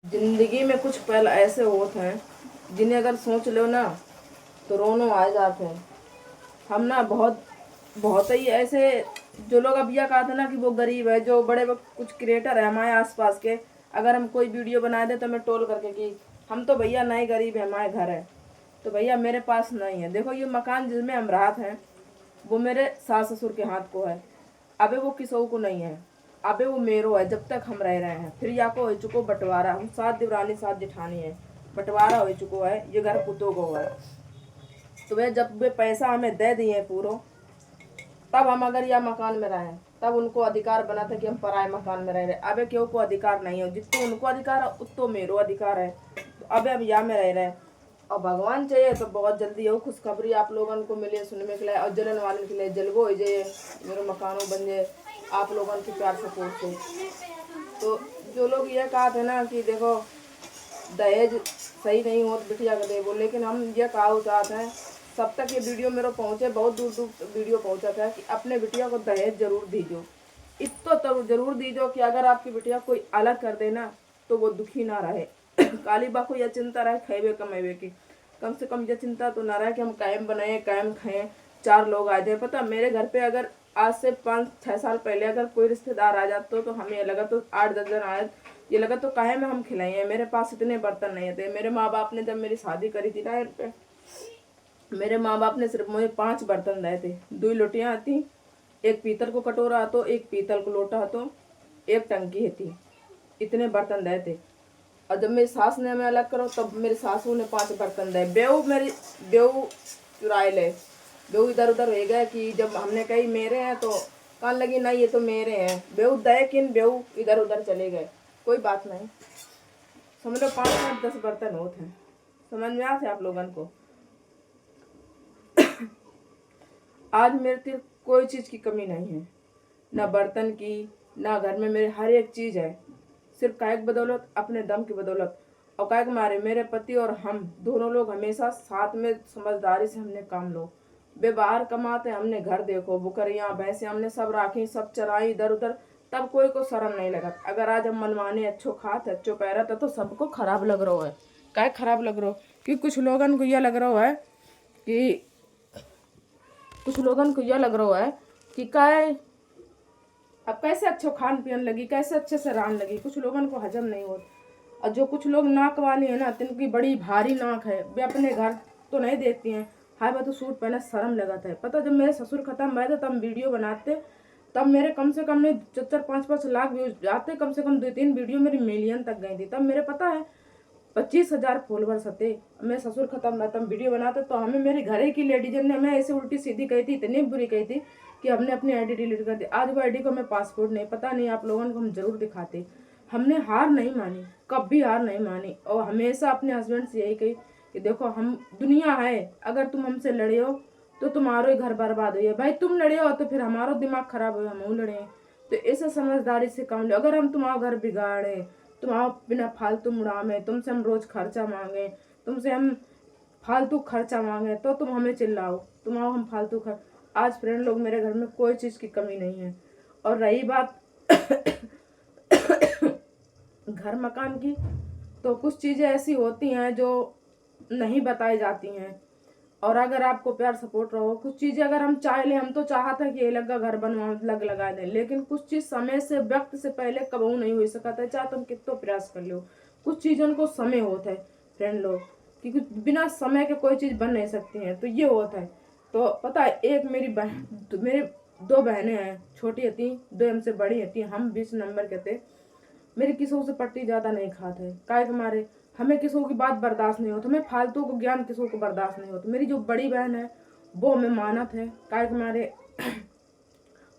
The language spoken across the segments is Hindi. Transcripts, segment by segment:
जिंदगी में कुछ पल ऐसे होते हैं जिन्हें अगर सोच लो ना तो रोनो आ जाते हैं। हम ना बहुत बहुत ही ऐसे जो लोग अब यह कहा था ना कि वो गरीब है, जो बड़े कुछ क्रिएटर है हमारे आसपास के, अगर हम कोई वीडियो बना दे तो हमें टोल करके कि हम तो भैया नहीं गरीब है, हमारे घर है। तो भैया मेरे पास नहीं है। देखो ये मकान जिसमें हम राहत हैं वो मेरे सास ससुर के हाथ को है। अबे वो किसी को नहीं है, अबे वो मेरो है जब तक हम रह रहे हैं। फिर या को हो चुको बंटवारा, हम 7 देवरानी 7 जेठानी है, बंटवारा हो चुको है, ये घर पुतों को है। तो वे जब वे पैसा हमें दे दिए पूरा, तब हम अगर यह मकान में रहे, तब उनको अधिकार बना था कि हम पराए मकान में रह रहे। अबे क्यों को अधिकार नहीं हो, जितने उनको अधिकार है उतो मेरो अधिकार है। तो अबे अब यहाँ में रह रहे। और भगवान चाहिए तो बहुत जल्दी हो खुशखबरी आप लोगों को मिले सुनने के लिए, और जलन वाले के लिए जलगो हो जाए, मेरे मकानों बन जाए आप लोगों की प्यार सपोर्ट से। तो जो लोग ये कहा थे ना कि देखो दहेज सही नहीं हो तो बिटिया को देवो, लेकिन हम ये कहा चाहते हैं सब तक ये वीडियो मेरे पहुँचे, बहुत दूर दूर वीडियो पहुँचा था कि अपने बिटिया को दहेज जरूर दीजो। इतो तो जरूर दीजो कि अगर आपकी बिटिया कोई अलग कर देना तो वो दुखी ना रहे। काली बा को यह चिंता रहे खेबे कमेबे की, कम से कम यह चिंता तो ना रहे कि हम कायम बनाए कायम खाएं, 4 लोग आ जाए। पता मेरे घर पे अगर आज से 5-6 साल पहले अगर कोई रिश्तेदार आ जाता तो हमें लगा तो 8-10 जन आए, ये लगा तो काहे में हम खिलाए। मेरे पास इतने बर्तन नहीं थे। मेरे माँ बाप ने जब मेरी शादी करी थी ना पे, मेरे माँ बाप ने सिर्फ मुझे 5 बर्तन दिए थे। 2 लोटियाँ आती, एक पीतल को कटोरा तो, एक पीतल को लोटा तो, एक टंकी थी, इतने बर्तन दिए थे। और जब मेरी सास ने हमें अलग करो तब मेरी सासू ने 5 बर्तन दिए। बेऊ मेरी बेऊ चुराए ले, बेऊ इधर उधर हो गया कि जब हमने कही मेरे हैं तो कान लगी नहीं ये तो मेरे हैं। बेऊ दे किन बेऊ इधर उधर चले गए, कोई बात नहीं। समझ लो 5-10 बर्तन होते हैं। समझ में आते आप लोगों को। आज मेरे तीर कोई चीज़ की कमी नहीं है, ना बर्तन की, ना घर में मेरे हर एक चीज़ है। सिर्फ कायक बदौलत, अपने दम की बदौलत। और कायक मारे मेरे पति और हम दोनों लोग हमेशा साथ में समझदारी से हमने काम लो। वे बाहर कमाते, हमने घर देखो, बुकरियाँ भैंसे हमने सब राखी, सब चराई इधर उधर, तब कोई को शर्म नहीं लगा। अगर आज हम मनमाने अच्छो खाते अच्छो पैरत तो सबको खराब लग रहा है। काय खराब लग रहा हो कि कुछ लोगन को यह लग रहा है कि काय अब कैसे अच्छो खान पियन लगी, कैसे अच्छे से रान लगी, कुछ लोगों को हजम नहीं हो। और जो कुछ लोग नाक वाली है ना, जिनकी बड़ी भारी नाक है, वे अपने घर तो नहीं देखती हैं। हाय मैं तो सूट पहना शर्म लगाता है। पता जब मेरे ससुर खत्म हुए थे तब वीडियो बनाते, तब मेरे कम से कम नहीं 4-5 लाख व्यूज आते, कम से कम 2-3 वीडियो मेरी मिलियन तक गई थी। तब मेरे पता है 25,000 फॉलोवर्स थे। मैं ससुर खत्म तब वीडियो बनाते तो हमें मेरे घरे की लेडीज ने हमें ऐसे उल्टी सीधी कही थी, इतनी बुरी कही थी कि हमने अपनी आईडी डिलीट कर दी। आज वो आईडी को हमें पासपोर्ट नहीं, पता नहीं आप लोगों को हम जरूर दिखाते। हमने हार नहीं मानी, कभी हार नहीं मानी, और हमेशा अपने हस्बैंड से यही कही कि देखो हम दुनिया है, अगर तुम हमसे लड़े हो तो तुम्हारो ही घर बर्बाद हो। भाई तुम लड़े हो तो फिर हमारो दिमाग खराब हो, हम लड़े। तो इसे समझदारी से काम लो। अगर हम तुम्हारा घर बिगाड़े, तुम्हारा बिना फालतू मुड़ामे, तुमसे हम रोज खर्चा मांगे, तुमसे हम फालतू खर्चा मांगे तो तुम हमें चिल्लाओ, तुम्हारा हम फालतू खर्च। आज फ्रेंड लोग मेरे घर में कोई चीज़ की कमी नहीं है। और रही बात घर मकान की, तो कुछ चीज़ें ऐसी होती हैं जो नहीं बताई जाती हैं। और अगर आपको प्यार सपोर्ट रहो, कुछ चीज़ें अगर हम चाह ले, हम तो चाहते हैं कि ये लगा घर बनवा लगा दें, लेकिन कुछ चीज़ समय से वक्त से पहले कबू नहीं हो सकता है, चाहे तुम कितना प्रयास कर लो। कुछ चीज़ों को समय होता है फ्रेंड लोग, क्योंकि बिना समय के कोई चीज़ बन नहीं सकती है। तो ये होता है। तो पता है एक मेरी बहन, तो मेरे 2 बहनें हैं, छोटी थी, 2 हमसे बड़ी थी, हम 20 नंबर के थे। मेरी किसी से पट्टी ज़्यादा नहीं खाते, काय के मारे हमें किसी की बात बर्दाश्त नहीं होती, हमें फालतू को ज्ञान किसी को बर्दाश्त नहीं होता। मेरी जो बड़ी बहन है वो हमें मानत है, काय के मारे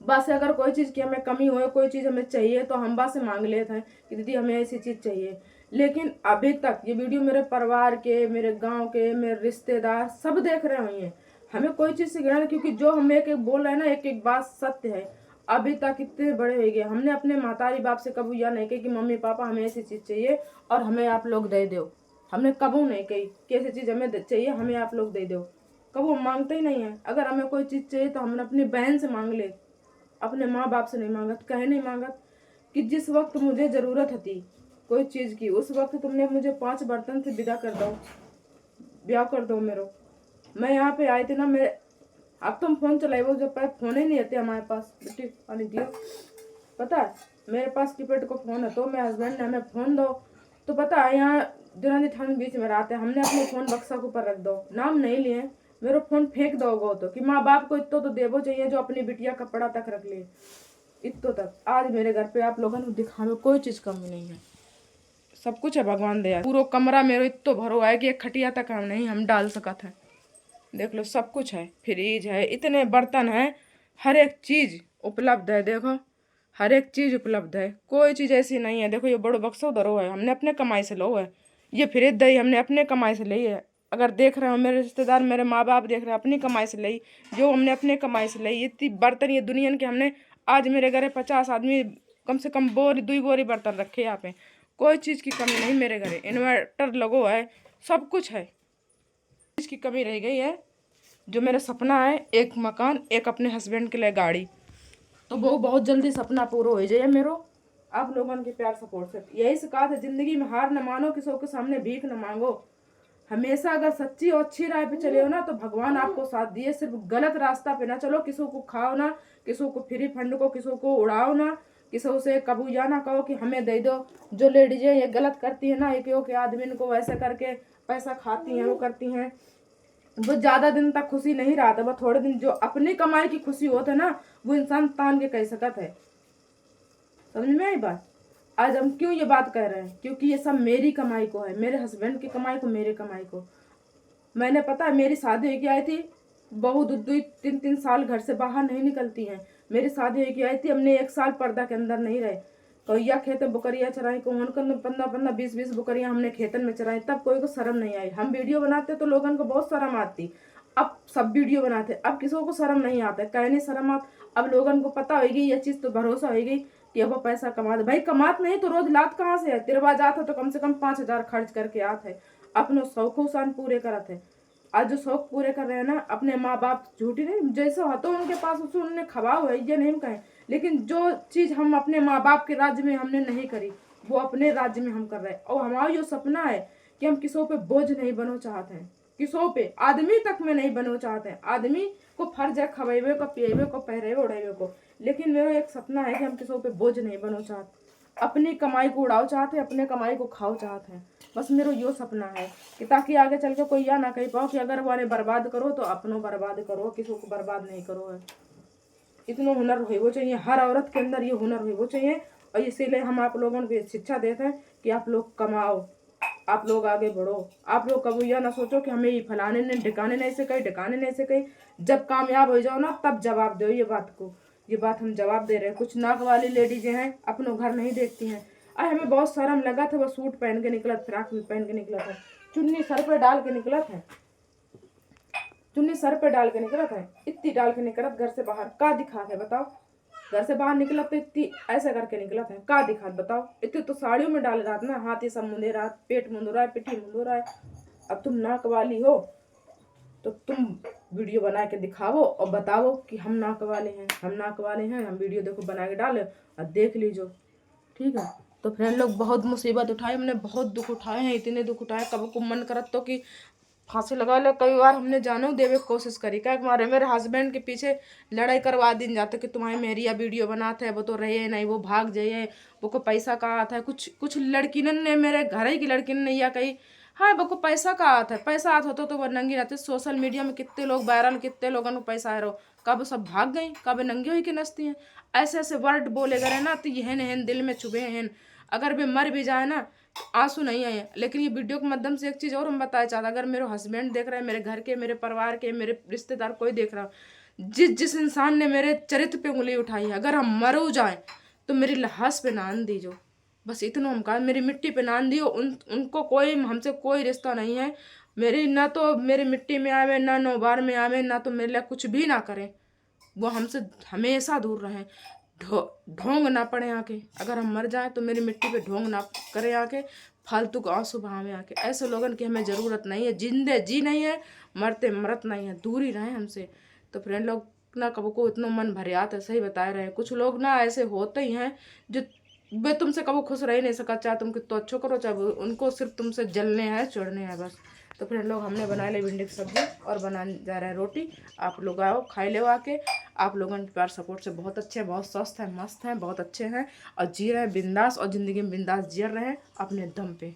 बस अगर कोई चीज़ की हमें कमी हो, कोई चीज़ हमें चाहिए तो हम बस से मांग लेते हैं कि दीदी हमें ऐसी चीज़ चाहिए। लेकिन अभी तक ये वीडियो मेरे परिवार के, मेरे गांव के, मेरे रिश्तेदार सब देख रहे हुए हैं। हमें कोई चीज़ से घृणा, क्योंकि जो हम एक एक बोल रहे हैं ना, एक एक बात सत्य है। अभी तक इतने बड़े हो गए, हमने अपने मातारी बाप से कभी यह नहीं कही कि मम्मी पापा हमें ऐसी चीज़ चाहिए और हमें आप लोग दे दो। हमने कबू नहीं कही कि ऐसी चीज़ हमें चाहिए, हमें आप लोग दे दो। कबू हम मांगते ही नहीं है। अगर हमें कोई चीज़ चाहिए तो हमने अपनी बहन से मांग ले, अपने माँ बाप से नहीं मांगत। कहे नहीं मांगत कि जिस वक्त मुझे ज़रूरत थी कोई चीज़ की। उस वक्त तुमने मुझे 5 बर्तन से विदा कर दो, ब्याह कर दो मेरो। मैं यहाँ पे आई थी ना, मेरे अब तुम फोन चलाए वो, जब पहले फोन ही नहीं आते हमारे पास। बेटी पानी दियो। पता है मेरे पास कीपैड को फोन है, तो मेरे हस्बैंड ने हमें फोन दो, तो पता है यहाँ दुरानी ठंड बीच में रात है, हमने अपने फोन बक्सा के ऊपर रख दो, नाम नहीं लिए, मेरा फोन फेंक दोगो तो कि माँ बाप को इतो तो देवो चाहिए जो अपनी बिटिया कपड़ा तक रख ले, इतो तक। आज मेरे घर पे आप लोगों को दिखाने कोई चीज कमी नहीं है, सब कुछ है भगवान दया। पूरा कमरा मेरे इतो भरो है कि एक खटिया तक हम डाल सकत है। देख लो सब कुछ है, फ्रिज है, इतने बर्तन है, हर एक चीज उपलब्ध है। देखो हर एक चीज उपलब्ध है, कोई चीज ऐसी नहीं है। देखो ये बड़ो बक्सो धरो है, हमने अपने कमाई से लो है। ये फ्रिज दही हमने अपने कमाई से ली है। अगर देख रहे हो मेरे रिश्तेदार, मेरे माँ बाप देख रहे हैं, अपनी कमाई से ली, जो हमने अपने कमाई से ली। इतनी बर्तन ये दुनिया के हमने, आज मेरे घर 50 आदमी कम से कम बोरी 2 बोरी बर्तन रखे यहाँ पे, कोई चीज़ की कमी नहीं मेरे घरे। इन्वर्टर लगो है, सब कुछ है, चीज़ की कमी रह गई है। जो मेरा सपना है एक मकान, एक अपने हस्बैंड के लिए गाड़ी, तो वो बहुत जल्दी सपना पूरा हो जाए मेरो, आप लोगों के प्यार सपोर्ट से। यही सिखात है, जिंदगी में हार न मानो, किसी के सामने भीख न मांगो। हमेशा अगर सच्ची और अच्छी राह पे चले हो ना, तो भगवान आपको साथ दिए। सिर्फ गलत रास्ता पे ना चलो, किसी को खाओ ना, किसी को फ्री फंड को किसी को उड़ाओ ना, किसी से कबू या ना कहो कि हमें दे दो। जो लेडीजें ये गलत करती है ना, एक के आदमी को वैसे करके पैसा खाती हैं, वो करती हैं, वो ज्यादा दिन तक खुशी नहीं रहा था। वो थोड़े दिन जो अपनी कमाई की खुशी होता है ना, वो इंसान तान के कह सकत है। समझ में आई बात? आज हम क्यों ये बात कह रहे हैं, क्योंकि ये सब मेरी कमाई को है, मेरे हस्बैंड की कमाई को, मेरे कमाई को। मैंने पता है मेरी शादी हुई आई थी, बहू 2-3 साल घर से बाहर नहीं निकलती हैं। मेरी शादी हुई आई थी, हमने 1 साल पर्दा के अंदर नहीं रहे। कौया खेत बुकरिया चराई को 15-20 बुकरिया हमने खेतन में चराई, तब कोई को शर्म नहीं आई। हम वीडियो बनाते तो लोगों को बहुत शर्म आती, अब सब वीडियो बनाते, अब किसी को शर्म नहीं आता, कहने शर्म आत। अब लोगों को पता होगी ये चीज, तो भरोसा होगी कि अब वो पैसा कमाते। भाई कमात नहीं तो रोज लात कहाँ से है? तिरवा जाता तो कम से कम 5,000 खर्च करके आते है, अपने शौक शान पूरे करत है। आज जो शौक पूरे कर रहे हैं ना, अपने माँ बाप झूठी नहीं, जैसे होता उनके पास उसे उन्होंने खवाओ है, ये नहीं कहें, लेकिन जो चीज हम अपने माँ बाप के राज्य में हमने नहीं करी, वो अपने राज्य में हम कर रहे हैं। और हमारा जो सपना है कि हम किसी पे बोझ नहीं बनो चाहते हैं, किसी पे आदमी तक में नहीं बनो चाहते हैं। आदमी को फर्ज है खवेबे को, पिएबे को, पहरेबे उड़ेबे को, लेकिन मेरा एक सपना है कि हम किसी पे बोझ नहीं बनो चाहते, अपनी कमाई को उड़ाओ चाहते हैं, अपने कमाई को खाओ चाहते हैं। बस मेरा यो सपना है कि ताकि आगे चल के कोई यह ना कह पाओ कि अगर वो बर्बाद करो तो अपनों बर्बाद करो, किसी को बर्बाद नहीं करो है। इतना हुनर हो चाहिए, हर औरत के अंदर ये हुनर हो चाहिए। और इसीलिए हम आप लोगों को शिक्षा देते हैं कि आप लोग कमाओ, आप लोग आगे बढ़ो। आप लोग कभी यह ना सोचो कि हमें ये फलाने ने ढिकाने नहीं से कही, ढिकाने नहीं से कही। जब कामयाब हो जाओ ना, तब जवाब दो ये बात को। ये बात हम जवाब दे रहे हैं। कुछ नाक वाली लेडीजें हैं, अपनों घर नहीं देखती हैं। अरे हमें बहुत शर्म लगा था, वो सूट पहन के निकला, फ्रॉक भी पहन के निकला था, चुन्नी सर पे डाल के निकला था, चुन्नी सर पे डाल के निकला था, इतनी डाल के निकला घर से बाहर। का दिखा के बताओ? घर से बाहर निकला तो इतनी ऐसे करके निकला था, का दिखा बताओ? इतनी तो साड़ियों में डाल रहा था ना, हाथ ये सब मुंदे रहा, पेट मुंदो रहा है, पिठी मुंदो रहा है। अब तुम नाक वाली हो तो तुम वीडियो बना के दिखाओ और बताओ कि हम नाक वाले हैं, हम नाक वाले हैं। हम वीडियो देखो बना के डाले और देख लीजिए, ठीक है? तो फ्रेंड लोग बहुत मुसीबत उठाए, हमने बहुत दुख उठाए हैं, इतने दुख उठाए, कब को मन करत तो कि फांसी लगा ले। कई बार हमने जानो देवे की कोशिश करी, क्या हमारे मेरे हस्बैंड के पीछे लड़ाई करवा दिन जाते कि तुम्हारी मेरी या वीडियो बनाते हैं, वो तो रहे नहीं, वो भाग जाइए, वो को पैसा कहा आता है। कुछ लड़किनन ने, मेरे घर की लड़किन ने या कही, हाँ वो को पैसा कहा आता है, पैसा आता होता तो वो नंगी रहते। सोशल मीडिया में कितने लोग वायरल, कितने लोगों को पैसा है रहो, कब सब भाग गई, कब नंगी हुई के नचती हैं। ऐसे ऐसे वर्ड बोले गए ना, तो यहन हन दिल में चुभे हैं। अगर वे मर भी जाए ना, आंसू नहीं आए। लेकिन ये वीडियो के माध्यम से एक चीज़ और हम बताना चाहते, अगर मेरे हस्बैंड देख रहे हैं, मेरे घर के, मेरे परिवार के, मेरे रिश्तेदार कोई देख रहा, जिस इंसान ने मेरे चरित्र पे उंगली उठाई है, अगर हम मरो जाए तो मेरी लाश पे नान दीजो, बस इतना हम कहा, मेरी मिट्टी पे नान दियो। उनको कोई, हमसे कोई रिश्ता नहीं है। मेरी ना तो मेरी मिट्टी में आवे, ना नौबार में आवे, ना तो मेरे लिए कुछ भी ना करें, वो हमसे हमेशा दूर रहें। ढोंग ना पड़े आके, अगर हम मर जाएं तो मेरी मिट्टी पे ढोंग ना करे आके, फालतू को आंसू बहावे आके। ऐसे लोगों की हमें ज़रूरत नहीं है। जिंदे जी नहीं है, मरते मरत नहीं है, दूर ही रहें हमसे। तो फ्रेंड लोग ना कब को इतना मन भर आता है, सही बता रहे हैं। कुछ लोग ना ऐसे होते ही हैं जो वे तुमसे कभी खुश रह ही नहीं सका, चाहे तुम कितना अच्छो करो, चाहे उनको सिर्फ तुमसे जलने हैं, चढ़ने हैं बस। तो फ्रेंड लोग हमने बना ली भिंडी की सब्जी और बनाने जा रहे हैं रोटी। आप लोग आओ खाई ले आके। आप लोगों के प्यार सपोर्ट से बहुत अच्छे, बहुत स्वस्थ हैं, मस्त हैं, बहुत अच्छे हैं और जी रहे हैं बिंदास, और ज़िंदगी में बिंदास जी रहे हैं अपने दम पे।